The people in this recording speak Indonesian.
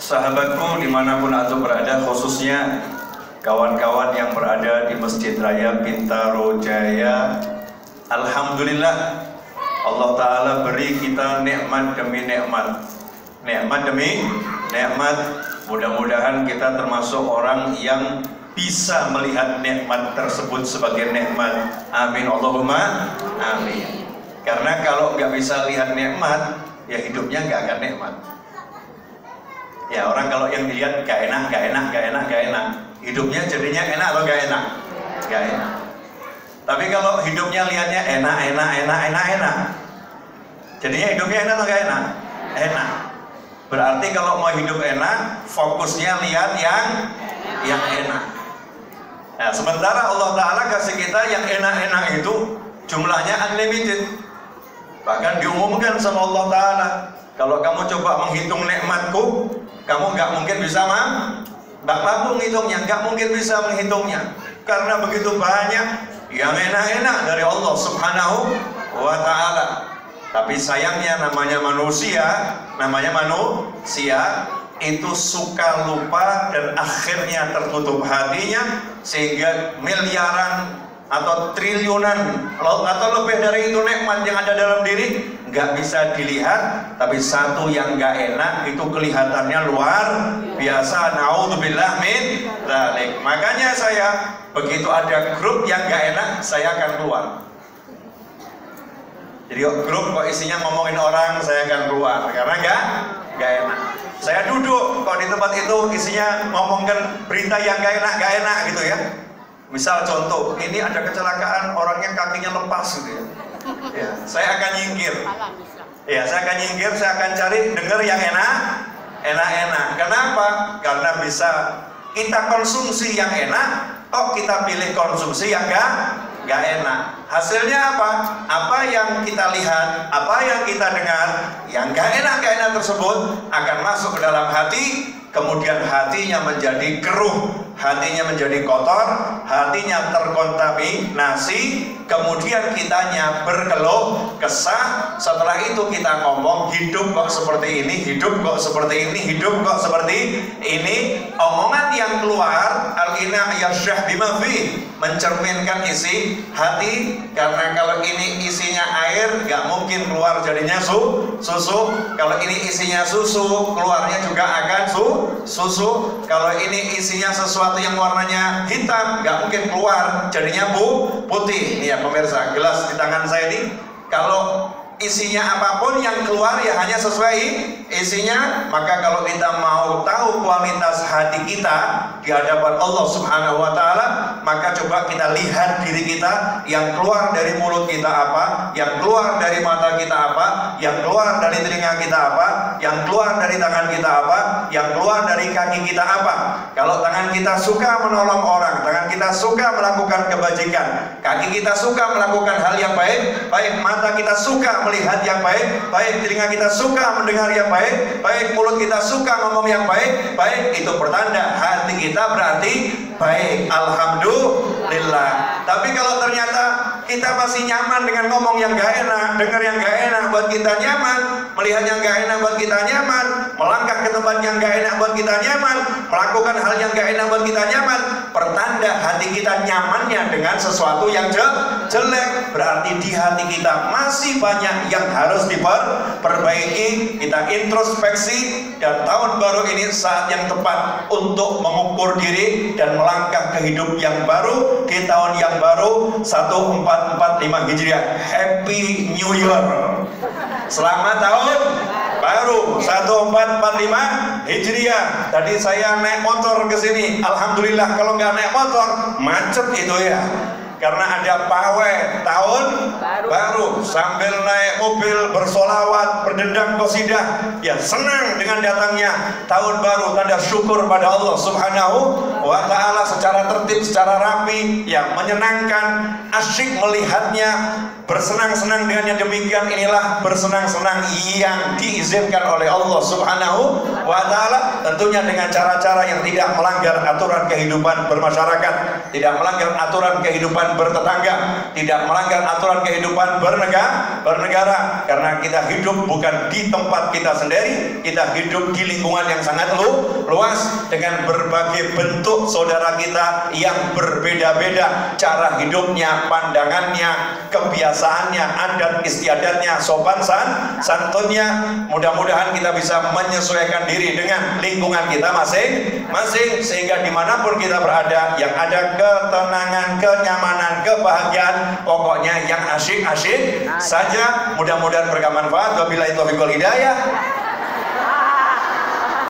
Sahabatku dimanapun antum berada, khususnya kawan-kawan yang berada di Masjid Raya Bintaro Jaya, alhamdulillah Allah Ta'ala beri kita nikmat demi nikmat, nikmat demi nikmat. Mudah-mudahan kita termasuk orang yang bisa melihat nikmat tersebut sebagai nikmat. Amin Allahumma amin. Karena kalau nggak bisa lihat nikmat, ya hidupnya nggak akan nikmat. Ya orang kalau yang dilihat gak enak, hidupnya jadinya enak atau gak enak? Gak enak. Tapi kalau hidupnya lihatnya enak, jadinya hidupnya enak atau gak enak? Enak. Berarti kalau mau hidup enak, fokusnya lihat yang enak. Nah, sementara Allah Ta'ala kasih kita yang enak-enak itu jumlahnya unlimited. Bahkan diumumkan sama Allah Ta'ala, kalau kamu coba menghitung nikmatku, kamu nggak mungkin bisa mampu menghitungnya, nggak mungkin bisa menghitungnya, karena begitu banyak yang enak-enak dari Allah Subhanahu wa Ta'ala. Tapi sayangnya namanya manusia itu suka lupa dan akhirnya tertutup hatinya, sehingga miliaran atau triliunan atau lebih dari itu nikmat yang ada dalam diri nggak bisa dilihat, tapi satu yang nggak enak itu kelihatannya luar biasa. Naudzubillah min dzalik. Makanya saya begitu ada grup yang nggak enak, saya akan keluar. Jadi grup kok isinya ngomongin orang, saya akan keluar karena nggak enak. Saya duduk kok di tempat itu isinya ngomongkan berita yang nggak enak gitu ya. Misal contoh, ini ada kecelakaan, orangnya kakinya lepas gitu ya. Ya, saya akan nyingkir. Ya, saya akan cari dengar yang enak. Kenapa? Karena bisa kita konsumsi yang enak, kita pilih konsumsi yang gak enak. Hasilnya apa? Apa yang kita lihat, apa yang kita dengar, yang gak enak tersebut akan masuk ke dalam hati. Kemudian hatinya menjadi keruh, hatinya menjadi kotor, hatinya terkontaminasi. Kemudian kitanya berkeluh kesah. Setelah itu kita ngomong, hidup kok seperti ini, hidup kok seperti ini. Omongan yang keluar, al-ina yasyah bima fi, mencerminkan isi hati. Karena kalau ini isinya air, gak mungkin keluar jadinya susu. Kalau ini isinya susu, keluarnya juga akan susu. Kalau ini isinya sesuatu yang warnanya hitam, nggak mungkin keluar jadinya putih. Ini ya pemirsa, gelas di tangan saya ini, kalau isinya apapun yang keluar ya hanya sesuai isinya. Maka kalau kita mau tahu kualitas hati kita di hadapan Allah Subhanahu wa Ta'ala, maka coba kita lihat diri kita, yang keluar dari mulut kita apa, yang keluar dari mata kita apa, yang keluar dari telinga kita apa, yang keluar dari tangan kita apa, yang keluar dari kaki kita apa. Kalau tangan kita suka menolong orang, tangan kita suka melakukan kebajikan, kaki kita suka melakukan hal yang baik, mata kita suka melihat yang baik, telinga kita suka mendengar yang baik, mulut kita suka ngomong yang baik, itu pertanda hati kita berarti baik. Alhamdulillah. Tapi kalau ternyata kita masih nyaman dengan ngomong yang gak enak, dengar yang gak enak buat kita nyaman, melihat yang gak enak buat kita nyaman, melangkah ke tempat yang gak enak buat kita nyaman, melakukan hal yang gak enak buat kita nyaman, pertanda hati kita nyamannya dengan sesuatu yang jelek. Berarti di hati kita masih banyak yang harus diperbaiki. Kita introspeksi, dan tahun baru ini saat yang tepat untuk mengukur diri dan melangkah ke hidup yang baru di tahun yang baru 1445 Hijriah. Happy New Year. Selamat tahun baru 1445 Hijriah. Tadi saya naik motor ke sini. Alhamdulillah, kalau nggak naik motor macet itu ya. Karena ada pawai tahun baru, sambil naik mobil bersolawat, berdendang qasidah, ya senang dengan datangnya tahun baru, tanda syukur pada Allah Subhanahu wa Ta'ala, secara tertib, secara rapi, ya menyenangkan, asyik melihatnya, bersenang-senang dengan yang demikian. Inilah bersenang-senang yang diizinkan oleh Allah Subhanahu wa Ta'ala, tentunya dengan cara-cara yang tidak melanggar aturan kehidupan bermasyarakat, tidak melanggar aturan kehidupan kehidupan bertetangga, tidak melanggar aturan kehidupan bernegara, karena kita hidup bukan di tempat kita sendiri, kita hidup di lingkungan yang sangat luas dengan berbagai bentuk saudara kita yang berbeda-beda, cara hidupnya, pandangannya, kebiasaannya, adat istiadatnya, sopan santunnya. Mudah-mudahan kita bisa menyesuaikan diri dengan lingkungan kita masing-masing, sehingga dimanapun kita berada yang ada ketenangan, kenyamanan, kebahagiaan, pokoknya yang asyik-asyik saja. Mudah-mudahan bermanfaat. Wabillahi taufiq wal hidayah.